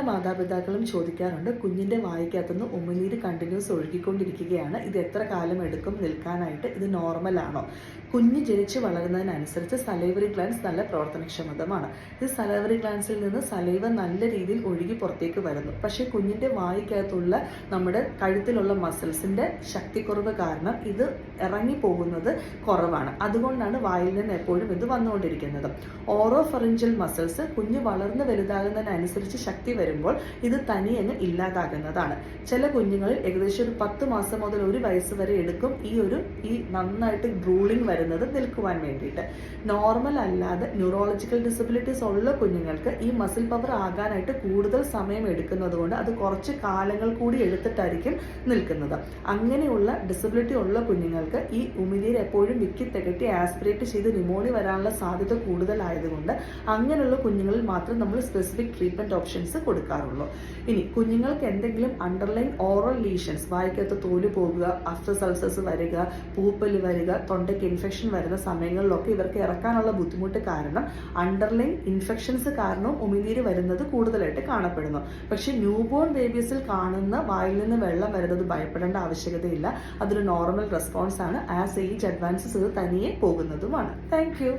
മാതാപിതാക്കളും ചോദിക്കാറുണ്ട്, കുഞ്ഞിൻ്റെ വായിക്കകത്തുനിന്ന് ഉമിനീര് കണ്ടിന്യൂസ് ഒഴുകിക്കൊണ്ടിരിക്കുകയാണ്, ഇത് എത്ര കാലം എടുക്കും നിൽക്കാനായിട്ട്, ഇത് നോർമലാണോ? കുഞ്ഞ് ജനിച്ച് വളരുന്നതിനനുസരിച്ച് സലൈവറി ഗ്ലാൻസ് നല്ല പ്രവർത്തനക്ഷമതമാണ്. ഇത് സലൈവറി ഗ്ലാൻസിൽ നിന്ന് സലൈവ നല്ല രീതിയിൽ ഒഴുകി പുറത്തേക്ക് വരുന്നു. പക്ഷേ കുഞ്ഞിൻ്റെ വായിക്കകത്തുള്ള നമ്മുടെ കഴുത്തിലുള്ള മസിൽസിൻ്റെ ശക്തിക്കുറവ് കാരണം ഇത് ഇറങ്ങിപ്പോകുന്നത് കുറവാണ്. അതുകൊണ്ടാണ് വായിൽ നിന്ന് എപ്പോഴും ഇത് വന്നുകൊണ്ടിരിക്കുന്നത്. ഓറോഫറിഞ്ചൽ മസിൽസ് കുഞ്ഞ് വളർന്ന് വലുതാകുന്നതിനനുസരിച്ച് ശക്തി വരുമ്പോൾ ഇത് തനിയങ്ങ് ഇല്ലാതാകുന്നതാണ്. ചില കുഞ്ഞുങ്ങളിൽ ഏകദേശം ഒരു 10 മാസം മുതൽ 1 വയസ്സ് വരെ എടുക്കും ഈ നന്നായിട്ട് ഡ്രൂളിംഗ് വരുന്നത് നിൽക്കുവാൻ വേണ്ടിയിട്ട്. നോർമൽ അല്ലാതെ ന്യൂറോളജിക്കൽ ഡിസബിലിറ്റീസ് ഉള്ള കുഞ്ഞുങ്ങൾക്ക് ഈ മസിൽ പവർ ആകാനായിട്ട് കൂടുതൽ സമയം എടുക്കുന്നത് കൊണ്ട് അത് കുറച്ച് കാലങ്ങൾ കൂടി എടുത്തിട്ടായിരിക്കും നിൽക്കുന്നത്. അങ്ങനെയുള്ള ഡിസബിലിറ്റി ഉള്ള കുഞ്ഞുങ്ങൾക്ക് ഈ ഉമിനീര് എപ്പോഴും വിക്കി തികട്ടി ആസ്പിറേറ്റ് ചെയ്ത് ന്യൂമോണിയ വരാനുള്ള സാധ്യത കൂടുതലായതുകൊണ്ട് അങ്ങനെയുള്ള കുഞ്ഞുങ്ങളിൽ മാത്രം നമ്മൾ സ്പെസിഫിക് ട്രീറ്റ്മെന്റ് ഓപ്ഷൻസ് കൊടുക്കാറുള്ളൂ. ഇനി കുഞ്ഞുങ്ങൾക്ക് എന്തെങ്കിലും അണ്ടർലൈൻ ഓറൽ ലീഷൻസ്, വായിക്കകത്ത് തോല് പോകുക, അഫ്റ്റർ സൾസേഴ്സ് വരിക, പൂപ്പല് വരിക, തൊണ്ടയ്ക്ക് ഇൻഫെക്ഷൻ വരുന്ന സമയങ്ങളിലൊക്കെ ഇവർക്ക് ഇറക്കാനുള്ള ബുദ്ധിമുട്ട് കാരണം അണ്ടർലൈൻ ഇൻഫെക്ഷൻസ് കാരണം ഉമിനീര് വരുന്നത് കൂടുതലായിട്ട് കാണപ്പെടുന്നു. പക്ഷേ ന്യൂബോൺ ബേബീസിൽ കാണുന്ന വായിൽ നിന്ന് വെള്ളം വരുന്നത് ഭയപ്പെടേണ്ട ആവശ്യകതയില്ല. അതൊരു നോർമൽ റെസ്പോൺസ് ആണ്. ആസ് ഏജ് അഡ്വാൻസസ് ഇത് തനിയെ പോകുന്നതുമാണ്. Thank you.